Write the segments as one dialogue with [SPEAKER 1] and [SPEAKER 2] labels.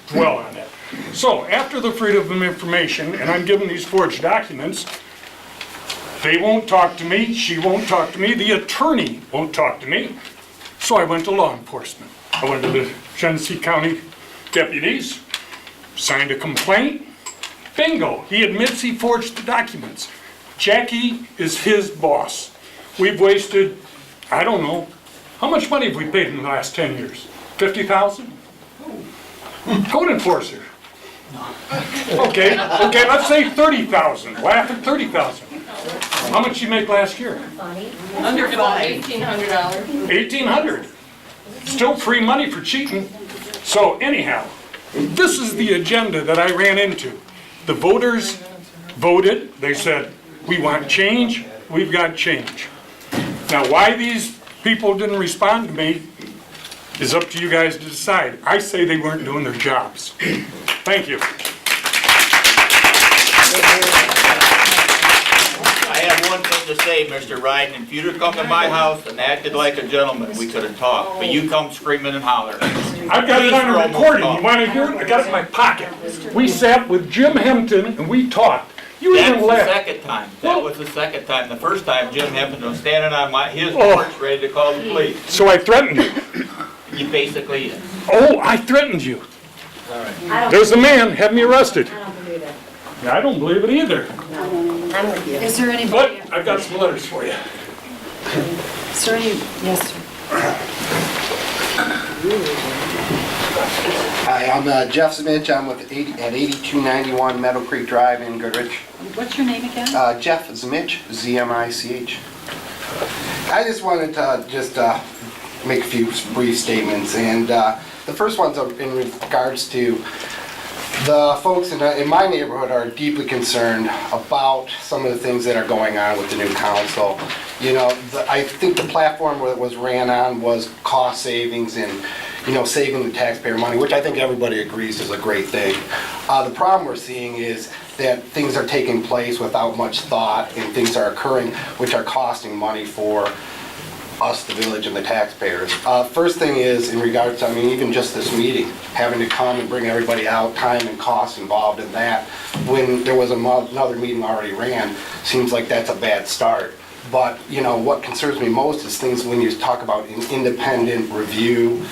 [SPEAKER 1] dwell on that. So after the freedom of information, and I'm given these forged documents, they won't talk to me, she won't talk to me, the attorney won't talk to me. So I went to law enforcement. I went to the Genesee County deputies, signed a complaint. Bingo, he admits he forged the documents. Jackie is his boss. We've wasted, I don't know, how much money have we paid in the last 10 years? 50,000? Code enforcer. Okay, let's say 30,000. Laugh at 30,000. How much did you make last year?
[SPEAKER 2] Under $1,800.
[SPEAKER 1] 1,800. Still free money for cheating. So anyhow, this is the agenda that I ran into. The voters voted. They said, we want change. We've got change. Now, why these people didn't respond to me is up to you guys to decide. I say they weren't doing their jobs. Thank you.
[SPEAKER 3] I have one thing to say, Mr. Ryden. If you'd have come to my house and acted like a gentleman, we could have talked. But you come screaming and hollering.
[SPEAKER 1] I've got it on a recording. You want to hear it? I got it in my pocket. We sat with Jim Hempton and we talked. You
[SPEAKER 3] That's
[SPEAKER 1] even
[SPEAKER 3] the
[SPEAKER 1] laughed.
[SPEAKER 3] second time. That was the second time. The first time, Jim Hempton was standing on his porch ready to call the police.
[SPEAKER 1] So I threatened you.
[SPEAKER 3] You basically,
[SPEAKER 1] Oh, I threatened you. There's a man, have me arrested.
[SPEAKER 4] I don't believe it.
[SPEAKER 1] I don't believe it either.
[SPEAKER 4] I'm with you.
[SPEAKER 2] Is there anybody?
[SPEAKER 1] But I've got some letters for you.
[SPEAKER 2] Is there any? Yes, sir.
[SPEAKER 5] Hi, I'm Jeff Smith. I'm with at 8291 Meadow Creek Drive in Goodrich.
[SPEAKER 2] What's your name again?
[SPEAKER 5] Jeff Zmich, Z-M-I-C-H. I just wanted to make a few brief statements, and the first one's in regards to the folks in my neighborhood are deeply concerned about some of the things that are going on with the new council. You know, I think the platform that was ran on was cost savings and, you know, saving the taxpayer money, which I think everybody agrees is a great thing. The problem we're seeing is that things are taking place without much thought, and things are occurring which are costing money for us, the village, and the taxpayers. First thing is in regards to, I mean, even just this meeting, having to come and bring everybody out, time and cost involved in that, when there was another meeting already ran, seems like that's a bad start. But, you know, what concerns me most is things when you talk about an independent review,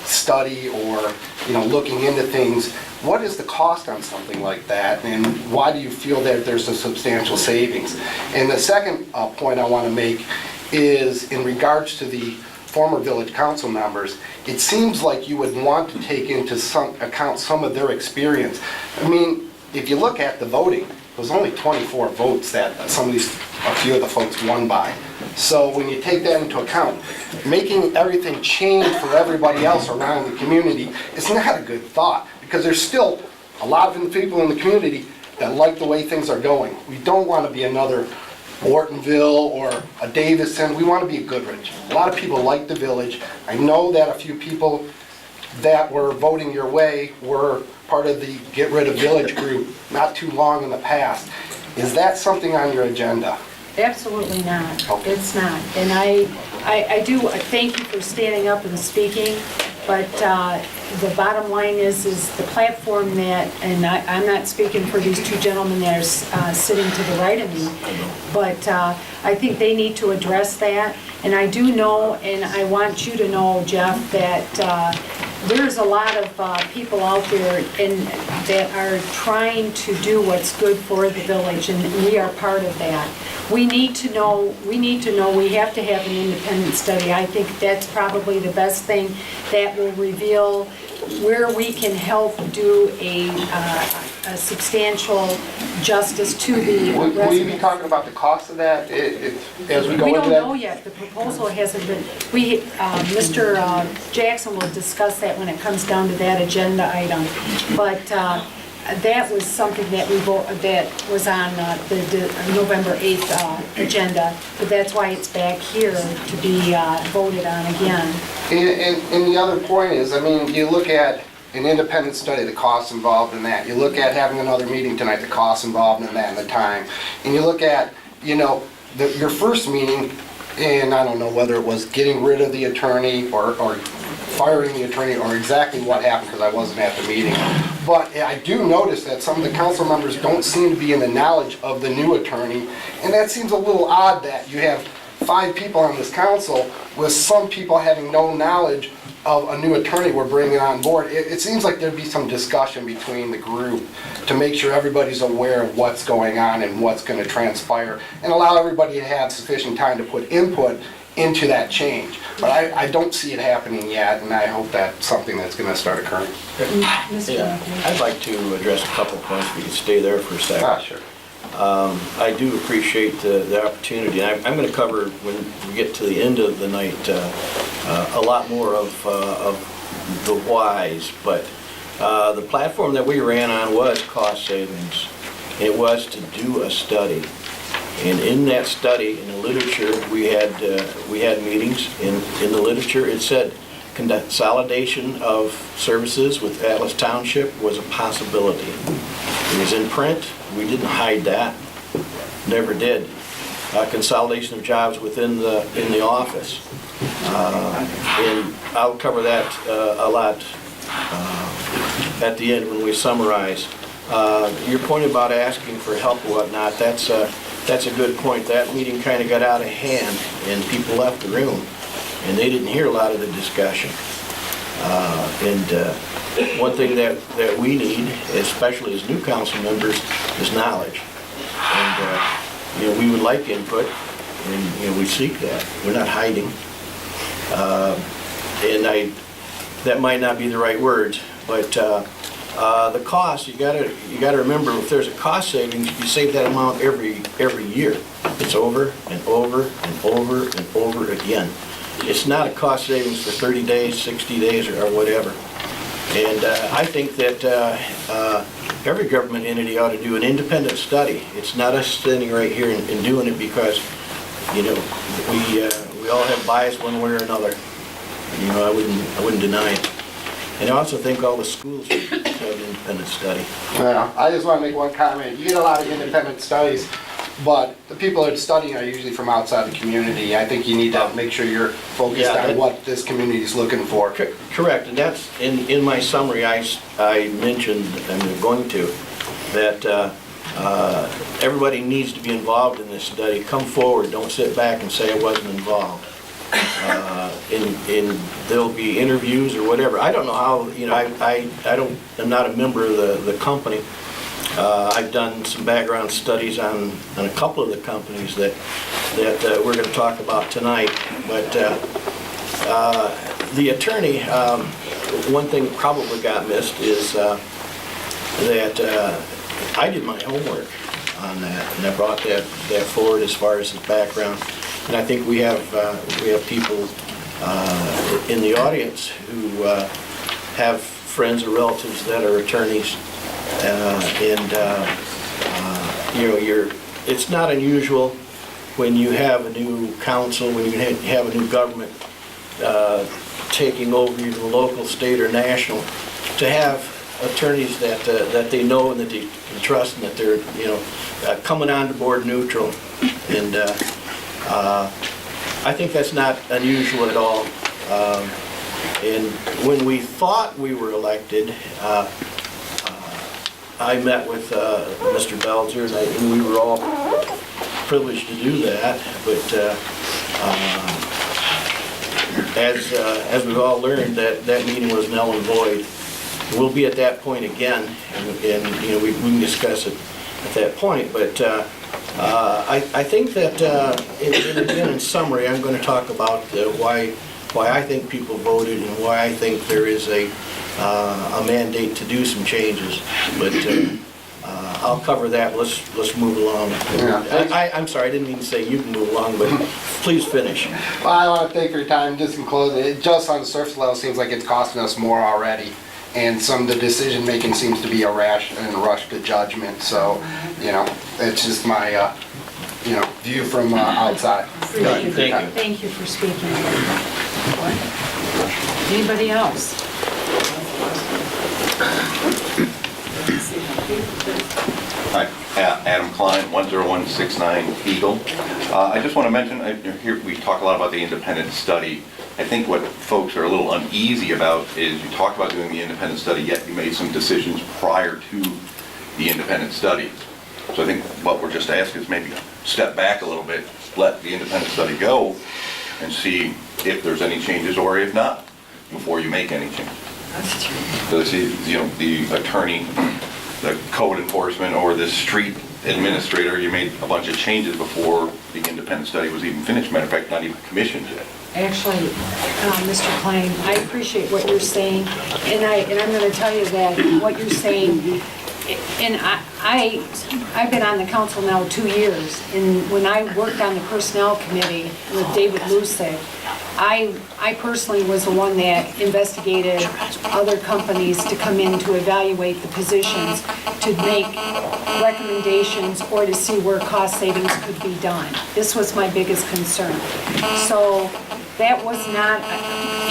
[SPEAKER 5] study, or, you know, looking into things. What is the cost on something like that, and why do you feel that there's a substantial savings? And the second point I want to make is in regards to the former village council members. It seems like you would want to take into account some of their experience. I mean, if you look at the voting, it was only 24 votes that a few of the folks won by. So when you take that into account, making everything change for everybody else around the community is not a good thought, because there's still a lot of people in the community that like the way things are going. We don't want to be another Ortonville or a Davison. We want to be a Goodrich. A lot of people like the village. I know that a few people that were voting your way were part of the Get Rid of Village group not too long in the past. Is that something on your agenda?
[SPEAKER 2] Absolutely not.
[SPEAKER 5] Okay.
[SPEAKER 2] It's not. And I do thank you for standing up and speaking, but the bottom line is the platform that, and I'm not speaking for these two gentlemen that are sitting to the right of me, but I think they need to address that. And I do know, and I want you to know, Jeff, that there's a lot of people out there that are trying to do what's good for the village, and we are part of that. We need to know, we have to have an independent study. I think that's probably the best thing that will reveal where we can help do a substantial justice to the
[SPEAKER 5] Will you be
[SPEAKER 2] residents.
[SPEAKER 5] talking about the cost of that as we go
[SPEAKER 2] We
[SPEAKER 5] into
[SPEAKER 2] don't
[SPEAKER 5] that?
[SPEAKER 2] know yet. The proposal hasn't been, Mr. Jackson will discuss that when it comes down to that agenda item. But that was something that that was on the November 8th agenda, but that's why it's back here to be voted on again.
[SPEAKER 5] And the other point is, I mean, you look at an independent study, the costs involved in that. You look at having another meeting tonight, the costs involved in that and the time. And you look at, you know, your first meeting, and I don't know whether it was getting rid of the attorney or firing the attorney or exactly what happened because I wasn't at the meeting. But I do notice that some of the council members don't seem to be in the knowledge of the new attorney, and that seems a little odd that you have 5 people on this council with some people having no knowledge of a new attorney we're bringing on board. It seems like there'd be some discussion between the group to make sure everybody's aware of what's going on and what's going to transpire, and allow everybody to have sufficient time to put input into that change. But I don't see it happening yet, and I hope that's something that's going to start occurring.
[SPEAKER 2] Mr.
[SPEAKER 4] Yeah,
[SPEAKER 2] Anthony.
[SPEAKER 4] I'd like to address a couple of points. We could stay there for a second.
[SPEAKER 5] Sure.
[SPEAKER 4] I do appreciate the opportunity. I'm going to cover, when we get to the end of the night, a lot more of the whys, but the platform that we ran on was cost savings. It was to do a study. And in that study, in the literature, we had meetings. In the literature, it said consolidation of services with Atlas Township was a possibility. It was in print. We didn't hide that. Never did. Consolidation of jobs within the office. And I'll cover that a lot at the end when we summarize. Your point about asking for help or whatnot, that's a good point. That meeting kind of got out of hand and people left the room and they didn't hear a lot of the discussion. One thing that we need, especially as new council members, is knowledge. And we would like input, and we seek that. We're not hiding. That might not be the right words, but the cost, you gotta remember, if there's a cost savings, you save that amount every year. It's over and over and over and over again. It's not a cost savings for 30 days, 60 days, or whatever. And I think that every government entity ought to do an independent study. It's not us standing right here and doing it because, we all have bias one way or another. I wouldn't deny it. And I also think all the schools should have an independent study.
[SPEAKER 5] Yeah, I just want to make one comment. You get a lot of independent studies, but the people that are studying are usually from outside the community. I think you need to make sure you're focused on what this community is looking for.
[SPEAKER 4] Correct, and that's, in my summary, I mentioned, and I'm going to, that everybody needs to be involved in this study. Come forward, don't sit back and say I wasn't involved. There'll be interviews or whatever. I don't know how, I'm not a member of the company. I've done some background studies on a couple of the companies that we're going to talk about tonight. But the attorney, one thing probably got missed is that I did my homework on that, and I brought that forward as far as his background. And I think we have people in the audience who have friends or relatives that are attorneys, it's not unusual when you have a new council, when you have a new government taking over either local, state, or national, to have attorneys that they know and that they can trust and that they're coming on board neutral. And I think that's not unusual at all. And when we thought we were elected, I met with Mr. Belzer, and we were all privileged to do that. But as we've all learned, that meeting was null and void. We'll be at that point again, and we can discuss it at that point. But I think that, in summary, I'm going to talk about why I think people voted and why I think there is a mandate to do some changes. But I'll cover that. Let's move along. Yeah. I'm sorry, I didn't mean to say you can move along, but please finish.
[SPEAKER 5] Well, I want to thank you for your time. Just in closing, it just on the surface level seems like it's costing us more already. And some of the decision making seems to be a rash and rush to judgment. So, it's just my, view from outside.
[SPEAKER 4] Thank you.
[SPEAKER 2] Thank you for speaking. Anybody else?
[SPEAKER 6] Hi, Adam Klein, 10169 Eagle. I just want to mention, here we talk a lot about the independent study, I think what folks are a little uneasy about is you talk about doing the independent study, yet you made some decisions prior to the independent study. So I think what we're just asking is maybe step back a little bit, let the independent study go, and see if there's any changes or if not, before you make any changes. So the attorney, the code enforcement, or the street administrator, you made a bunch of changes before the independent study was even finished. Matter of fact, not even commissioned yet.
[SPEAKER 2] Actually, Mr. Klein, I appreciate what you're saying, and I'm going to tell you that what you're saying, and I've been on the council now 2 years, and when I worked on the personnel committee with David Lusick, I personally was the one that investigated other companies to come in to evaluate the positions, to make recommendations, or to see where cost savings could be done. This was my biggest concern. So that was not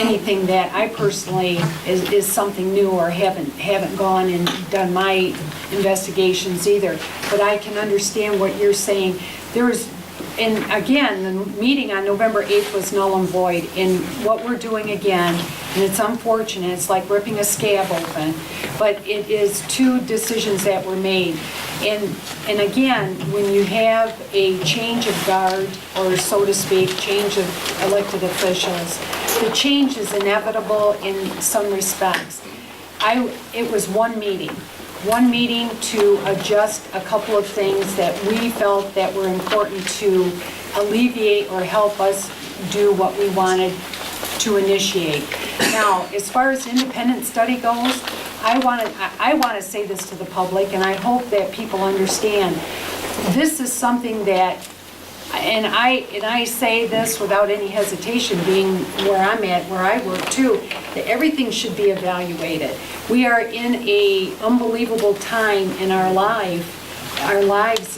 [SPEAKER 2] anything that I personally is something new, or haven't gone and done my investigations either. But I can understand what you're saying. And again, the meeting on November 8th was null and void. And what we're doing again, and it's unfortunate, it's like ripping a scab open, but it is 2 decisions that were made. And again, when you have a change of guard, or so to speak, change of elected officials, the change is inevitable in some respects. It was one meeting to adjust a couple of things that we felt that were important to alleviate or help us do what we wanted to initiate. Now, as far as independent study goes, I want to say this to the public, and I hope that people understand. This is something that, and I say this without any hesitation, being where I'm at, where I work too, that everything should be evaluated. We are in a unbelievable time in our lives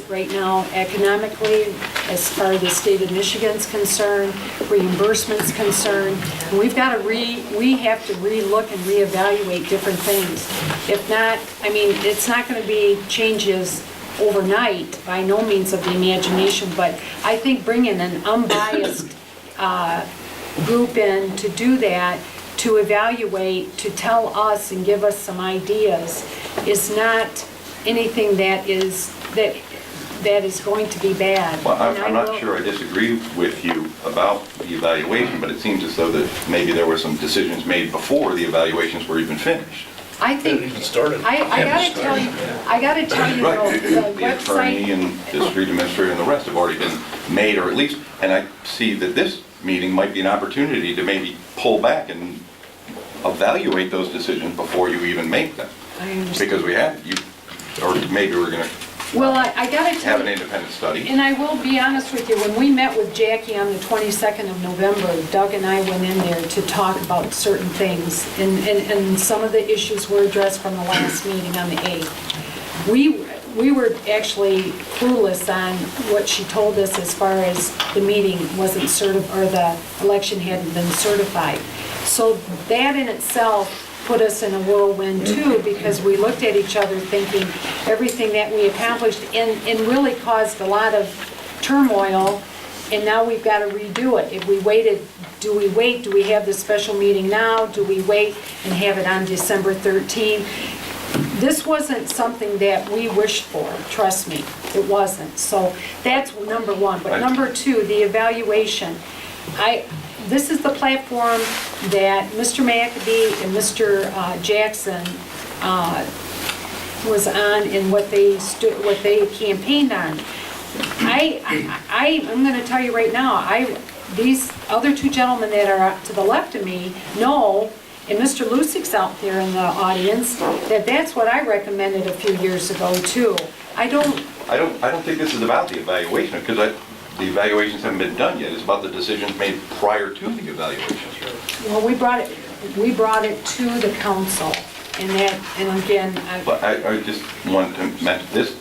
[SPEAKER 2] right now, economically, as far as the state of Michigan's concerned, reimbursements concerned. And we have to re-look and reevaluate different things. If not, it's not going to be changes overnight, by no means of the imagination, but I think bringing an unbiased group in to do that, to evaluate, to tell us and give us some ideas, is not anything that is going to be bad.
[SPEAKER 6] Well, I'm not sure I disagree with you about the evaluation, but it seems as though that maybe there were some decisions made before the evaluations were even finished.
[SPEAKER 2] I think, I gotta tell you,
[SPEAKER 6] Right,
[SPEAKER 2] though, the
[SPEAKER 6] the attorney
[SPEAKER 2] website,
[SPEAKER 6] and the street administrator and the rest have already been made, or at least, and I see that this meeting might be an opportunity to maybe pull back and evaluate those decisions before you even make them.
[SPEAKER 2] I understand.
[SPEAKER 6] Because or maybe we're gonna
[SPEAKER 2] Well, I gotta tell
[SPEAKER 6] have an
[SPEAKER 2] you,
[SPEAKER 6] independent study.
[SPEAKER 2] and I will be honest with you, when we met with Jackie on the 22nd of November, Doug and I went in there to talk about certain things, and some of the issues were addressed from the last meeting on the 8th. We were actually clueless on what she told us as far as the meeting wasn't certified, or the election hadn't been certified. So that in itself put us in a whirlwind too, because we looked at each other thinking everything that we accomplished and really caused a lot of turmoil, and now we've got to redo it. If we waited, do we wait? Do we have the special meeting now? Do we wait and have it on December 13th? This wasn't something that we wished for, trust me, it wasn't. So that's number one. But number two, the evaluation. This is the platform that Mr. McAbee and Mr. Jackson was on, and what they campaigned on. I'm going to tell you right now, these other 2 gentlemen that are to the left of me know, and Mr. Lusick's out there in the audience, that's what I recommended a few years ago too. I don't
[SPEAKER 6] think this is about the evaluation, because the evaluations haven't been done yet. It's about the decisions made prior to the evaluations.
[SPEAKER 2] Well, we brought it to the council, and again,
[SPEAKER 6] But I just want to mention this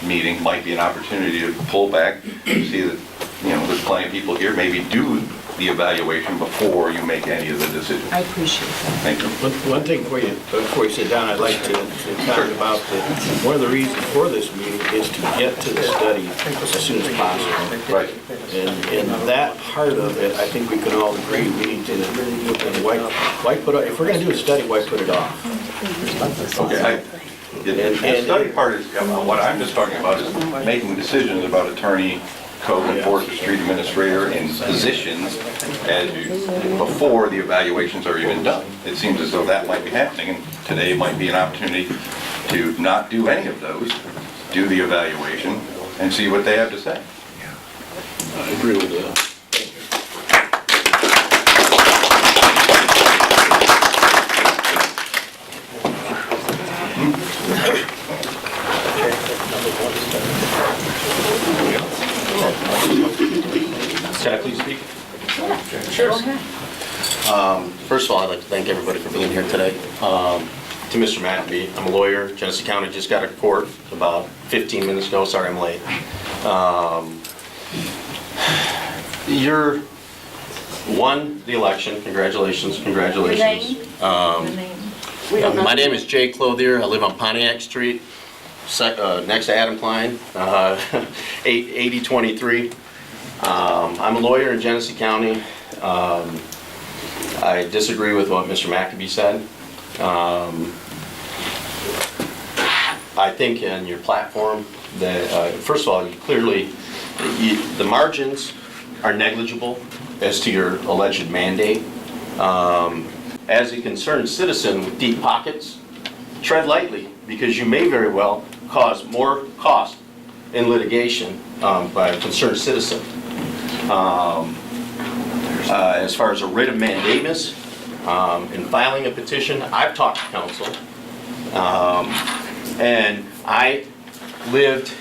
[SPEAKER 6] meeting might be an opportunity to pull back, see that, there's plenty of people here, maybe do the evaluation before you make any of the decisions.
[SPEAKER 2] I appreciate that.
[SPEAKER 6] Thank you.
[SPEAKER 4] One thing before you sit down, I'd like to talk about one of the reasons for this meeting is to get to the study as soon as possible.
[SPEAKER 6] Right.
[SPEAKER 4] And that part of it, I think we can all agree, we need to, and why put, if we're gonna do a study, why put it off?
[SPEAKER 6] Okay. The study part is, what I'm just talking about is making decisions about attorney, code enforcement, street administrator, and positions before the evaluations are even done. It seems as though that might be happening, and today might be an opportunity to not do any of those, do the evaluation, and see what they have to say.
[SPEAKER 4] I agree with that.
[SPEAKER 7] Can I please speak?
[SPEAKER 2] Go ahead.
[SPEAKER 7] First of all, I'd like to thank everybody for being here today. To Mr. McAbee, I'm a lawyer. Genesee County just got out of court about 15 minutes ago. Sorry I'm late. You're won the election. Congratulations, congratulations.
[SPEAKER 2] We don't know.
[SPEAKER 7] My name is Jay Clothier. I live on Pontiac Street, next to Adam Klein, 8023. I'm a lawyer in Genesee County. I disagree with what Mr. McAbee said. I think in your platform that, first of all, the margins are negligible as to your alleged mandate. As a concerned citizen with deep pockets, tread lightly, because you may very well cause more cost in litigation by a concerned citizen. As far as a writ of mandamus, in filing a petition, I've talked to counsel, and I lived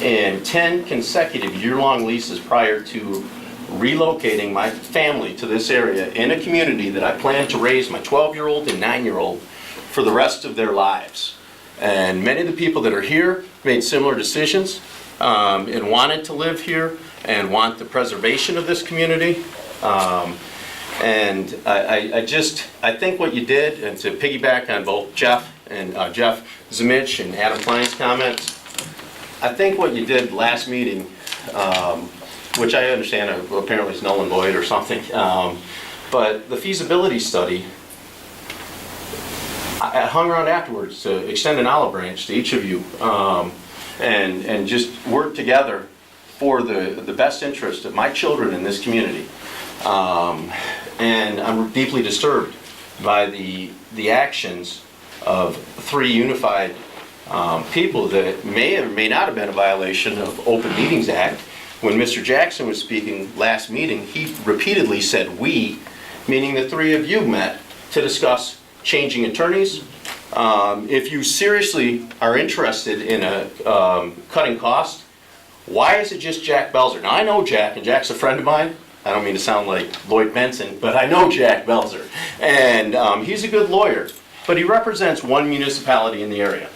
[SPEAKER 7] in 10 consecutive year-long leases prior to relocating my family to this area in a community that I plan to raise my 12-year-old and 9-year-old for the rest of their lives. And many of the people that are here made similar decisions and wanted to live here and want the preservation of this community. And I think what you did, and to piggyback on both Jeff Zemich and Adam Klein's comments, I think what you did last meeting, which I understand apparently is null and void or something, but the feasibility study, I hung around afterwards to extend an olive branch to each of you and just work together for the best interest of my children in this community. And I'm deeply disturbed by the actions of three unified people that may or may not have been a violation of Open Meetings Act. When Mr. Jackson was speaking last meeting, he repeatedly said "we," meaning the three of you met to discuss changing attorneys. If you seriously are interested in cutting costs, why is it just Jack Belzer? Now I know Jack, and Jack's a friend of mine. I don't mean to sound like Lloyd Benson, but I know Jack Belzer. And he's a good lawyer, but he represents one municipality in the area.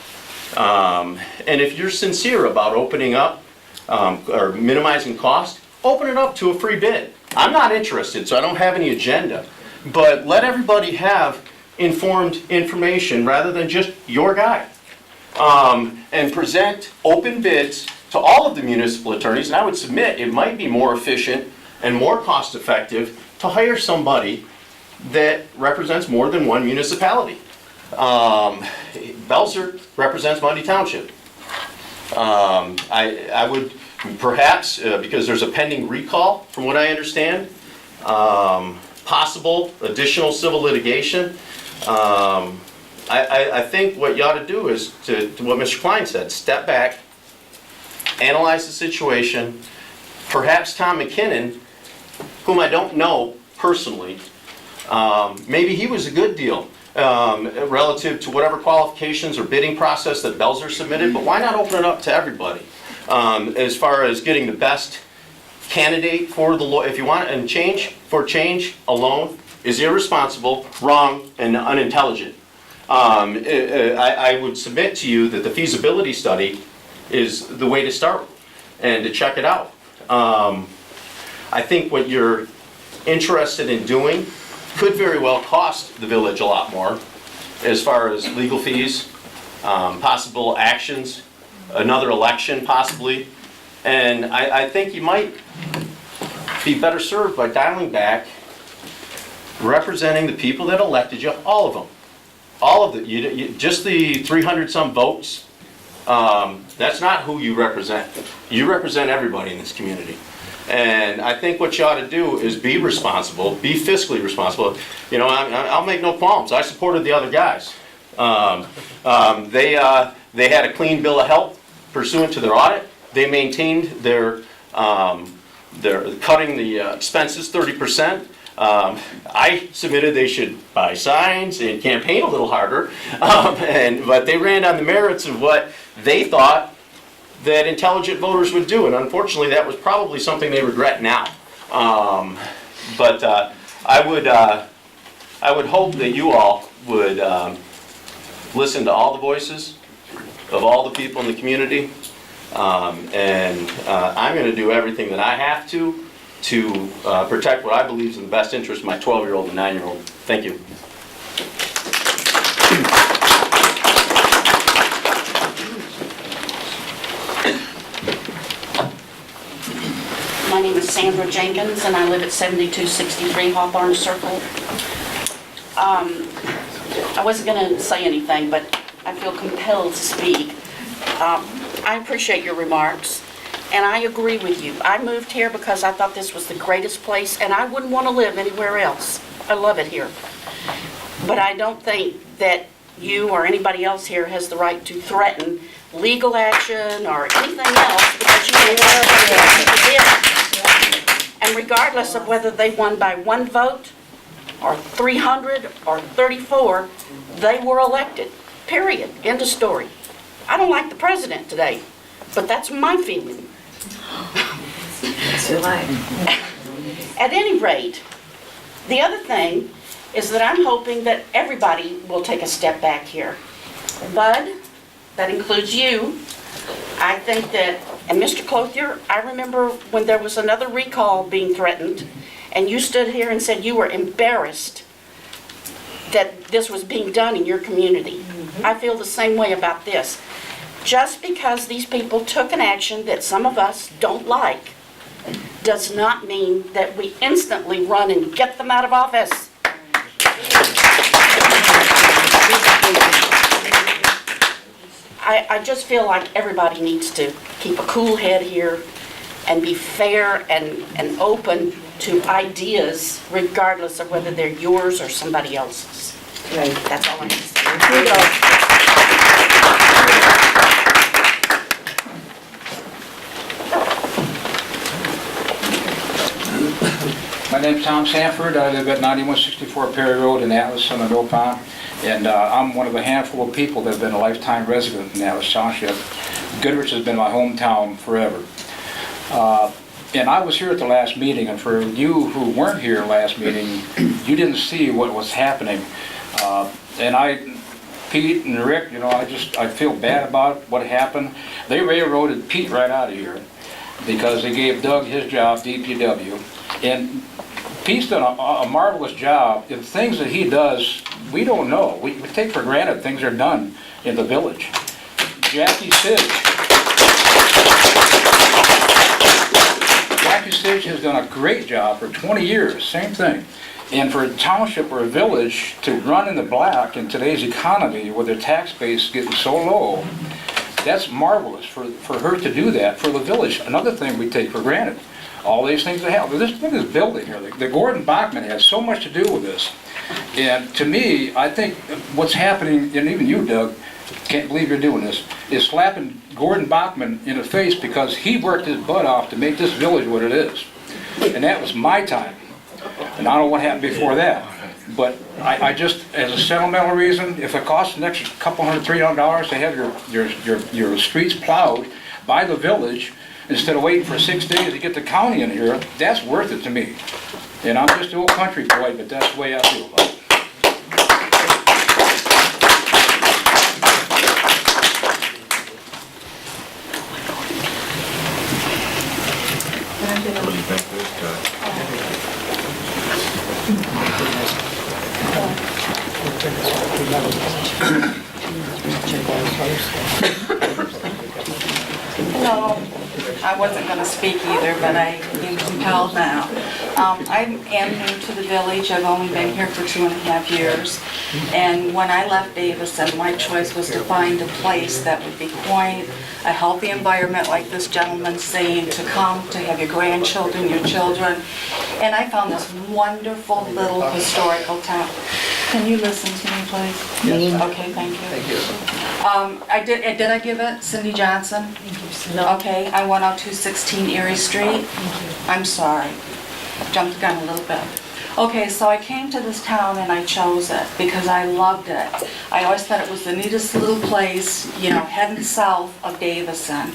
[SPEAKER 7] And if you're sincere about opening up or minimizing cost, open it up to a free bid. I'm not interested, so I don't have any agenda. But let everybody have informed information rather than just your guy. And present open bids to all of the municipal attorneys. And I would submit it might be more efficient and more cost effective to hire somebody that represents more than one municipality. Belzer represents Mundy Township. I would perhaps, because there's a pending recall from what I understand, possible additional civil litigation. I think what you ought to do is, to what Mr. Klein said, step back, analyze the situation. Perhaps Tom McKinnon, whom I don't know personally, maybe he was a good deal relative to whatever qualifications or bidding process that Belzer submitted, but why not open it up to everybody? As far as getting the best candidate for the law, if you want, and change alone is irresponsible, wrong, and unintelligent. I would submit to you that the feasibility study is the way to start and to check it out. I think what you're interested in doing could very well cost the village a lot more as far as legal fees, possible actions, another election possibly. And I think you might be better served by dialing back, representing the people that elected you, all of them. All of just the 300 some votes, that's not who you represent. You represent everybody in this community. And I think what you ought to do is be responsible, be fiscally responsible. You know, I'll make no qualms. I supported the other guys. They had a clean bill of health pursuant to their audit. They maintained their cutting the expenses 30%. I submitted they should buy signs and campaign a little harder, but they ran on the merits of what they thought that intelligent voters would do, and unfortunately that was probably something they regret now. But I would hope that you all would listen to all the voices of all the people in the community, and I'm going to do everything that I have to protect what I believe is in the best interest of my 12-year-old and 9-year-old. Thank you.
[SPEAKER 8] My name is Sandra Jenkins, and I live at 7263 Hawthorne Circle. I wasn't going to say anything, but I feel compelled to speak. I appreciate your remarks, and I agree with you. I moved here because I thought this was the greatest place, and I wouldn't want to live anywhere else. I love it here. But I don't think that you or anybody else here has the right to threaten legal action or anything else because you know where everybody else is. And regardless of whether they won by 1 vote or 300 or 34, they were elected. Period. End of story. I don't like the president today, but that's my feeling. At any rate, the other thing is that I'm hoping that everybody will take a step back here. Bud, that includes you. I think that, and Mr. Clothier, I remember when there was another recall being threatened, and you stood here and said you were embarrassed that this was being done in your community. I feel the same way about this. Just because these people took an action that some of us don't like does not mean that we instantly run and get them out of office. I just feel like everybody needs to keep a cool head here and be fair and open to ideas regardless of whether they're yours or somebody else's. Right. That's all I have to say.
[SPEAKER 9] My name's Tom Sanford. I live at 9164 Perry Road in Atlas, on the Mill Pond. And I'm one of a handful of people that have been a lifetime resident in Atlas Township. Goodrich has been my hometown forever. And I was here at the last meeting, and for you who weren't here last meeting, you didn't see what was happening. And Pete and Rick, you know, I feel bad about what happened. They railroaded Pete right out of here because they gave Doug his job, DPW. And Pete's done a marvelous job. The things that he does, we don't know. We take for granted things are done in the village. Jackie Sidge has done a great job for 20 years, same thing. And for a township or a village to run in the black in today's economy with their tax base getting so low, that's marvelous for her to do that for the village. Another thing we take for granted. All these things that happen. Look at this building here. The Gordon Bachman has so much to do with this. And to me, I think what's happening, and even you, Doug, can't believe you're doing this, is slapping Gordon Bachman in the face because he worked his butt off to make this village what it is. And that was my time. And I don't know what happened before that. But I just, as a sentimental reason, if it costs an extra couple $100, $300 to have your streets plowed by the village, instead of waiting for 6 days to get the county in here, that's worth it to me. And I'm just an old country boy, but that's the way I feel about
[SPEAKER 8] Hello. I wasn't going to speak either, but I am compelled now. I am new to the village. I've only been here for 2.5 years. And when I left Davison, my choice was to find a place that would be quaint, a healthy environment like this gentleman's saying, to come, to have your grandchildren, your children. And I found this wonderful little historical town. Can you listen to me, please? Yes. Okay, thank you. Thank you. Did I give it? Cindy Johnson? Okay, I went out 216 Erie Street. I'm sorry. Jumped the gun a little bit. Okay, so I came to this town and I chose it because I loved it. I always thought it was the neatest little place, you know, heading south of Davison.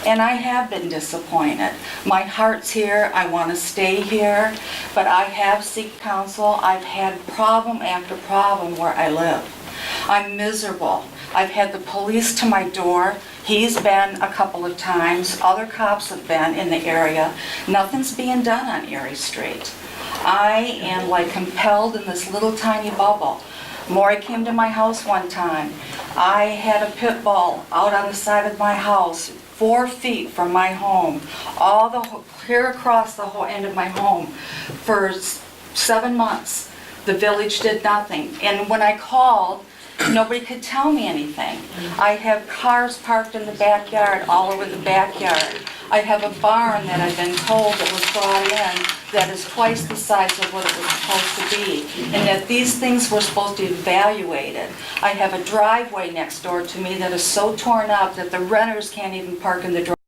[SPEAKER 8] And I have been disappointed. My heart's here, I want to stay here, but I have sought counsel. I've had problem after problem where I live. I'm miserable. I've had the police to my door. He's been a couple of times. Other cops have been in the area. Nothing's being done on Erie Street. I am like compelled in this little tiny bubble. Maury came to my house one time. I had a pit bull out on the side of my house, 4 feet from my home, clear across the whole end of my home for 7 months. The village did nothing. And when I called, nobody could tell me anything. I have cars parked in the backyard, all over the backyard. I have a barn that I've been told that was brought in that is twice the size of what it was supposed to be, and that these things were supposed to be evaluated. I have a driveway next door to me that is so torn up that the renters can't even park in the driveway.